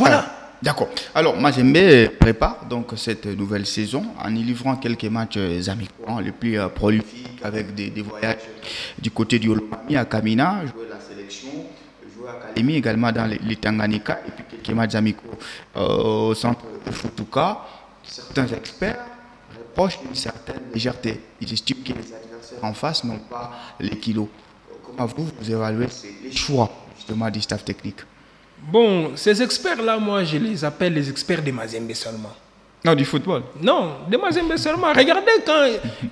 Voilà. D'accord. Alors, Mazembe prépare donc cette nouvelle saison en y livrant quelques matchs amicaux, les plus prolifiques, avec des voyages du côté du Olomami à Kamina, jouer la sélection, jouer à Kalemi également dans les Tanganyika, et puis quelques matchs amicaux au centre de Futuka. Certains experts reprochent une certaine légèreté. Ils estiment que les adversaires en face n'ont pas les kilos. Comment vous évaluez les choix justement du staff technique? Bon, ces experts-là, moi, je les appelle les experts de Mazembe seulement. Non, du football. Non, de Mazembe seulement. Regardez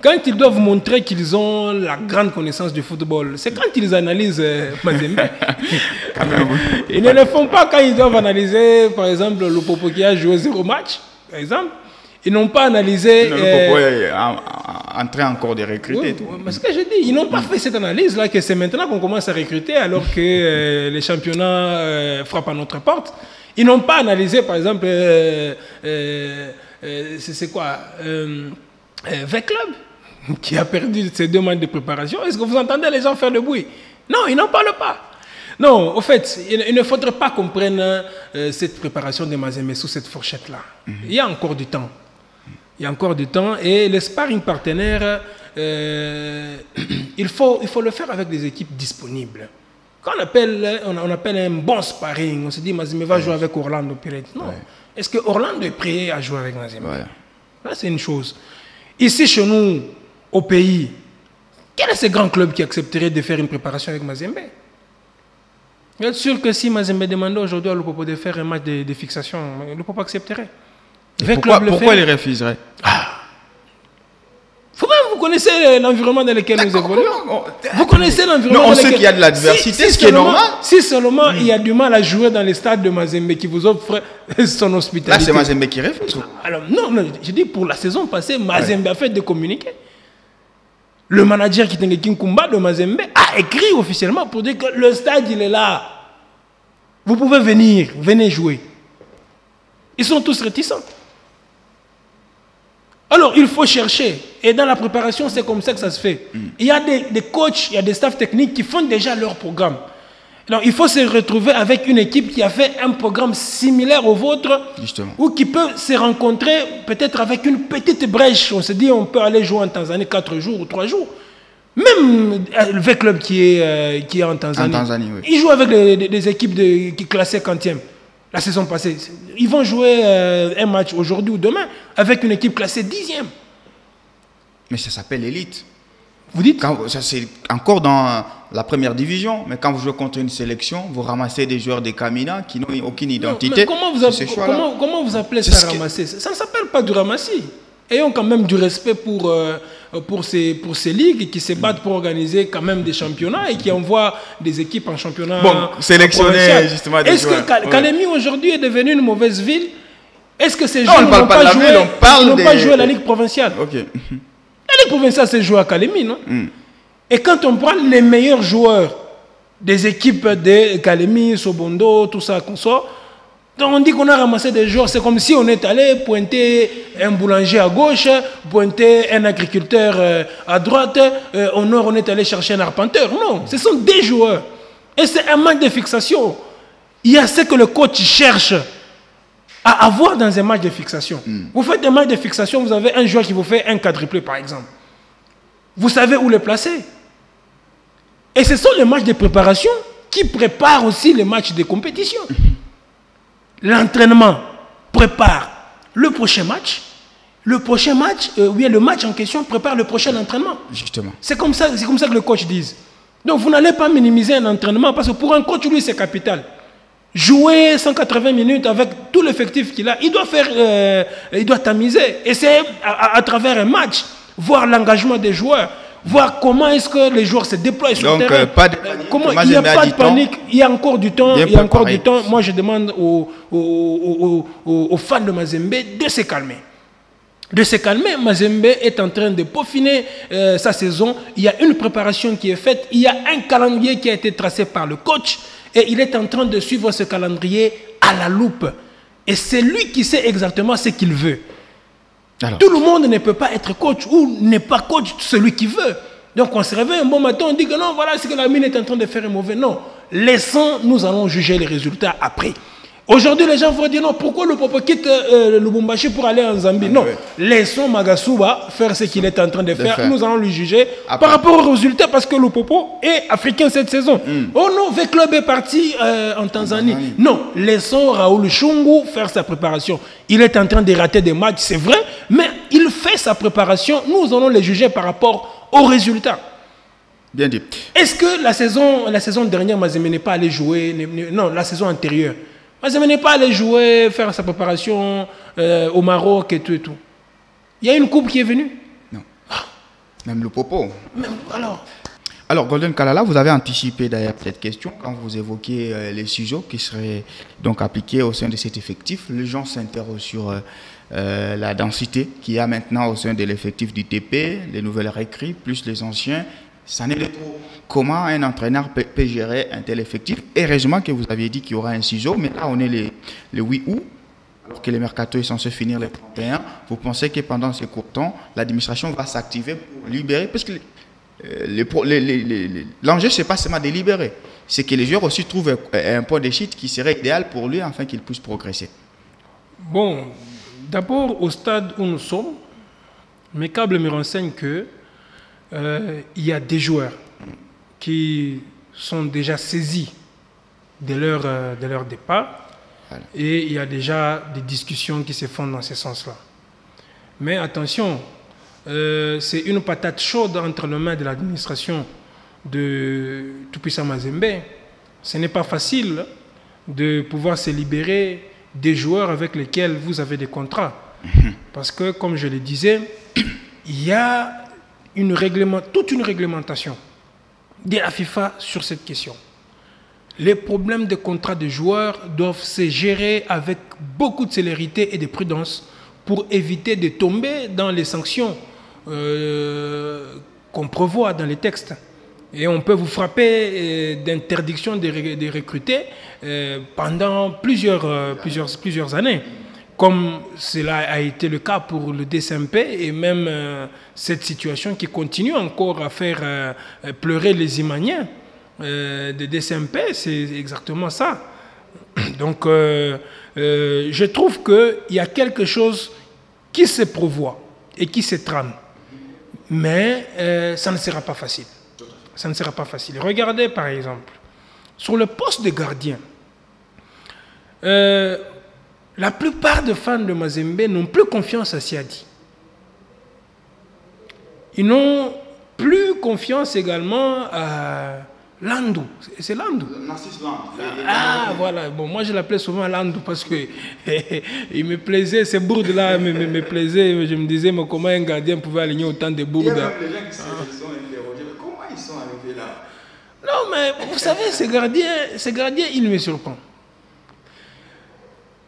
quand ils doivent montrer qu'ils ont la grande connaissance du football. C'est quand ils analysent Mazembe. Ils ne le font pas quand ils doivent analyser, par exemple, le Popo qui a joué 0 match, par exemple. Ils n'ont pas analysé... Le Popo est en train encore de recruter. Oui, mais ce que je dis, ils n'ont pas fait cette analyse-là, que c'est maintenant qu'on commence à recruter, alors que les championnats frappent à notre porte. Ils n'ont pas analysé, par exemple, c'est quoi V-Club, qui a perdu ses 2 matchs de préparation. Est-ce que vous entendez les gens faire le bruit? Non, ils n'en parlent pas. Non, au fait, il ne faudrait pas qu'on prenne cette préparation de Mazembe sous cette fourchette-là. Il y a encore du temps. Il y a encore du temps. Et les sparring partenaires, il faut le faire avec des équipes disponibles. Quand on appelle un bon sparring, on se dit Mazembe va jouer avec Orlando Pirates. Non. Est-ce que Orlando est prêt à jouer avec Mazembe? Là, c'est une chose. Ici, chez nous, au pays, quel est ce grand club qui accepterait de faire une préparation avec Mazembe? Je suis sûr que si Mazembe demandait aujourd'hui à Lupopo de faire un match de fixation, Lupopo accepterait. Pourquoi il refuserait? Vous connaissez l'environnement dans lequel nous évoluons. Vous connaissez l'environnement. On sait qu'il y a de l'adversité, ce qui est normal. Si seulement il y a du mal à jouer dans les stades de Mazembe qui vous offre son hospitalité. Là, c'est Mazembe qui refuse. Alors, non, je dis pour la saison passée, Mazembe a fait des communiqués. Le manager qui était Kinkumba de Mazembe a écrit officiellement pour dire que le stade, il est là. Vous pouvez venez jouer. Ils sont tous réticents. Alors, il faut chercher. Et dans la préparation, c'est comme ça que ça se fait. Il y a des coachs, il y a des staffs techniques qui font déjà leur programme. Alors, il faut se retrouver avec une équipe qui a fait un programme similaire au vôtre. Justement. Ou qui peut se rencontrer peut-être avec une petite brèche. On se dit, on peut aller jouer en Tanzanie 4 jours ou 3 jours. Même le V-Club qui est en Tanzanie. Oui. Ils jouent avec des équipes qui classaient 40e. La saison passée, ils vont jouer un match aujourd'hui ou demain avec une équipe classée 10e. Mais ça s'appelle l'élite. Vous dites? Ça, c'est encore dans la première division, mais quand vous jouez contre une sélection, vous ramassez des joueurs des Kamina qui n'ont aucune identité. Non, comment vous appelez ça ramasser? Ça ne s'appelle pas du ramassis. Ayons quand même du respect pour ces ligues qui se battent pour organiser quand même des championnats et qui envoient des équipes en championnat. Bon, sélectionner justement des joueurs. Est-ce que Kalemi aujourd'hui est devenu une mauvaise ville? Est-ce que ces joueurs n'ont pas joué la Ligue provinciale? Ok. La Ligue provinciale, c'est joué à Kalemi, non? Et quand on prend les meilleurs joueurs des équipes de Kalemi, Sobondo, tout ça, donc on dit qu'on a ramassé des joueurs, c'est comme si on est allé pointer un boulanger à gauche, pointer un agriculteur à droite, au nord on est allé chercher un arpenteur. Non, ce sont des joueurs. Et c'est un match de fixation. Il y a ce que le coach cherche à avoir dans un match de fixation. Vous faites un match de fixation, vous avez un joueur qui vous fait un quadruplé par exemple. Vous savez où le placer. Et ce sont les matchs de préparation qui préparent aussi les matchs de compétition. L'entraînement prépare le prochain match. Le match en question prépare le prochain entraînement. Justement. C'est comme ça que le coach dit. Donc vous n'allez pas minimiser un entraînement parce que pour un coach, lui, c'est capital. Jouer 180 minutes avec tout l'effectif qu'il a, il doit tamiser. Et c'est à travers un match, voir l'engagement des joueurs, voir comment est-ce que les joueurs se déploient sur le terrain. Il n'y a pas de panique, il y a encore du temps. Moi, je demande aux fans de Mazembe de se calmer. Mazembe est en train de peaufiner sa saison. Il y a une préparation qui est faite. Il y a un calendrier qui a été tracé par le coach. Et il est en train de suivre ce calendrier à la loupe. Et c'est lui qui sait exactement ce qu'il veut. Alors, tout le monde ne peut pas être coach ou n'est pas coach celui qui veut. Donc on se réveille un bon matin, on dit que non, voilà ce que la mine est en train de faire est mauvais. Non, nous allons juger les résultats après. Aujourd'hui, les gens vont dire non, pourquoi le Popo quitte Lubumbashi pour aller en Zambie? Non, laissons Magasuba faire ce qu'il est en train de faire. Nous allons lui juger par rapport aux résultats parce que le Popo est africain cette saison. Oh non, V Club est parti en Tanzanie. Non, laissons Raoul Chungu faire sa préparation. Il est en train de rater des matchs, c'est vrai, mais il fait sa préparation. Nous allons les juger par rapport aux résultats. Bien dit. Est-ce que la saison dernière, Mazembe n'est pas allé jouer? Non, la saison antérieure. Mazembe n'est pas allé jouer, faire sa préparation au Maroc et tout et tout. Il y a une coupe qui est venue? Non. Même le Popo. Alors, Golden Kalala, vous avez anticipé d'ailleurs cette question quand vous évoquiez les ciseaux qui seraient donc appliqués au sein de cet effectif. Les gens s'interrogent sur la densité qu'il y a maintenant au sein de l'effectif du TP, les nouvelles recrues, plus les anciens. Ça n'est pas trop. Comment un entraîneur peut gérer un tel effectif? Heureusement que vous aviez dit qu'il y aura un ciseau, mais là on est le 8 août, alors que le mercato est censé finir le 31. Vous pensez que pendant ce court temps, l'administration va s'activer pour libérer? Parce que l'enjeu, ce n'est pas seulement de libérer, c'est que les joueurs aussi trouvent un point de chute qui serait idéal pour lui afin qu'il puisse progresser. Bon, d'abord, au stade où nous sommes, mes câbles me renseignent que il y a des joueurs qui sont déjà saisis de leur départ. Voilà. Et il y a déjà des discussions qui se font dans ce sens-là. Mais attention, c'est une patate chaude entre les mains de l'administration de Tout-Puissant Mazembe. Ce n'est pas facile de pouvoir se libérer des joueurs avec lesquels vous avez des contrats. Parce que, comme je le disais, il y a toute une réglementation de la FIFA sur cette question. Les problèmes de contrats de joueurs doivent se gérer avec beaucoup de célérité et de prudence pour éviter de tomber dans les sanctions qu'on prévoit dans les textes. Et on peut vous frapper d'interdiction de recruter pendant plusieurs années. Comme cela a été le cas pour le DSMP et même cette situation qui continue encore à faire pleurer les Imaniens de DSMP, c'est exactement ça. Donc, je trouve qu'il y a quelque chose qui se prévoit et qui se trame. Mais ça ne sera pas facile. Ça ne sera pas facile. Regardez par exemple, sur le poste de gardien, la plupart des fans de Mazembe n'ont plus confiance à Siadi. Ils n'ont plus confiance également à Landou. C'est Landou. Ah, voilà. Bon, moi, je l'appelais souvent Landou parce que il me plaisait, ces bourdes-là me plaisaient. Je me disais, mais comment un gardien pouvait aligner autant de bourdes? Il y a même les gens qui se sont interrogés. Comment ils sont arrivés là? Non, mais vous savez, ces gardiens, ils me surprennent.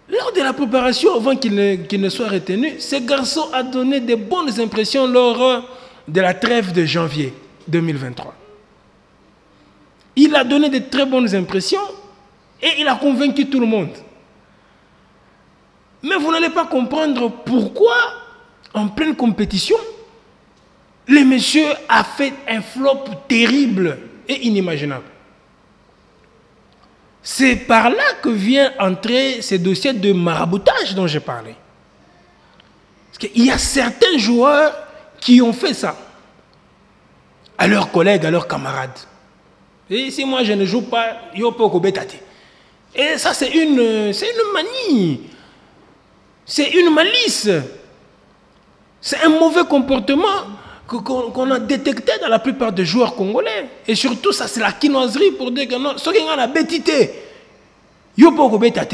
Lors de la préparation, avant qu'il ne soit retenu, ce garçon a donné de bonnes impressions lors de la trêve de janvier 2023. Il a donné de très bonnes impressions et il a convaincu tout le monde. Mais vous n'allez pas comprendre pourquoi, en pleine compétition, le monsieur a fait un flop terrible et inimaginable. C'est par là que vient entrer ce dossier de maraboutage dont j'ai parlé. Parce qu'il y a certains joueurs qui ont fait ça à leurs collègues, à leurs camarades. Et si moi je ne joue pas, yo peux kobetate. Et ça c'est une manie. C'est une malice. C'est un mauvais comportement qu'on a détecté dans la plupart des joueurs congolais. Et surtout, ça, c'est la quinoiserie pour dire que non, ce qui est la bêtité.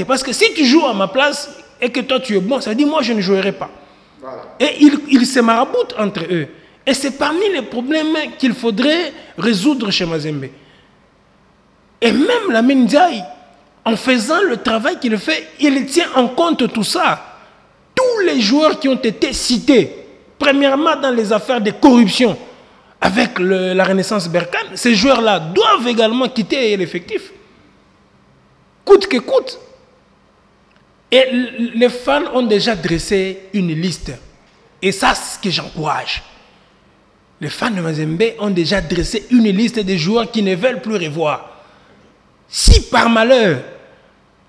Parce que si tu joues à ma place et que toi tu es bon, ça dit moi je ne jouerai pas. Voilà. Et ils se maraboutent entre eux. Et c'est parmi les problèmes qu'il faudrait résoudre chez Mazembe. Et même la Ndiaye, en faisant le travail qu'il fait, il tient en compte tout ça. Tous les joueurs qui ont été cités, premièrement dans les affaires de corruption avec la Renaissance Berkane, ces joueurs-là doivent également quitter l'effectif. Coûte que coûte. Et les fans ont déjà dressé une liste. Et ça, c'est ce que j'encourage. Les fans de Mazembe ont déjà dressé une liste de joueurs qui ne veulent plus revoir. Si par malheur,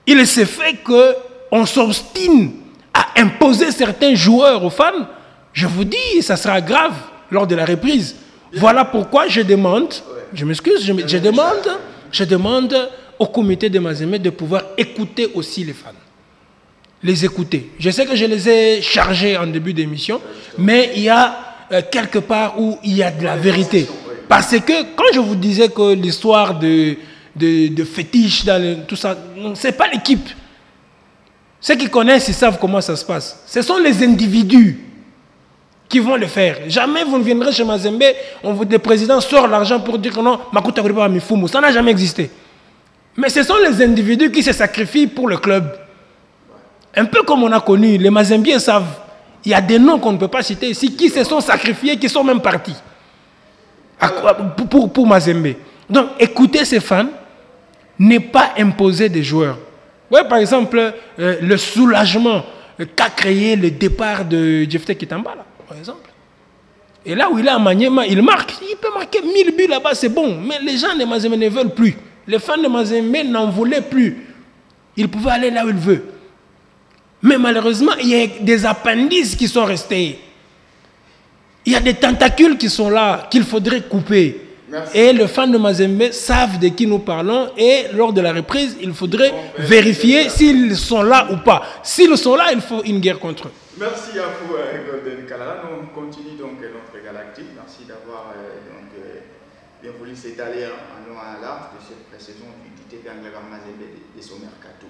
il se fait qu'on s'obstine à imposer certains joueurs aux fans. Je vous dis, ça sera grave lors de la reprise. Voilà pourquoi je demande, je m'excuse, je demande au comité de Mazembe de pouvoir écouter aussi les fans. Les écouter. Je sais que je les ai chargés en début d'émission, mais il y a quelque part où il y a de la vérité. Parce que quand je vous disais que l'histoire de fétiche, tout ça, ce n'est pas l'équipe. Ceux qui connaissent, ils savent comment ça se passe. Ce sont les individus qui vont le faire. Jamais vous ne viendrez chez Mazembe, le président sort l'argent pour dire que non, Makuta Kuriba Mifumu. Ça n'a jamais existé. Mais ce sont les individus qui se sacrifient pour le club. Un peu comme on a connu, les Mazembiens savent, il y a des noms qu'on ne peut pas citer ici, qui se sont sacrifiés, qui sont même partis pour Mazembe. Donc, écoutez ces fans, ne pas imposer des joueurs. Ouais, par exemple, le soulagement qu'a créé le départ de Jefte Kitamba, là, par exemple. Et là où il est à Maniema, il marque. Il peut marquer 1000 buts là-bas, c'est bon. Mais les gens de Mazembe ne veulent plus. Les fans de Mazembe n'en voulaient plus. Ils pouvaient aller là où ils veulent. Mais malheureusement, il y a des appendices qui sont restés. Il y a des tentacules qui sont là, qu'il faudrait couper. Merci. Et les fans de Mazembe savent de qui nous parlons. Et lors de la reprise, il faudrait vérifier s'ils sont là ou pas. S'ils sont là, il faut une guerre contre eux. Merci à vous, Golden Kalala. Nous on continue donc notre galactique. Merci d'avoir bien voulu s'étaler en long à large de cette pré-saison du TP Angleterre Mazembe de son mercato.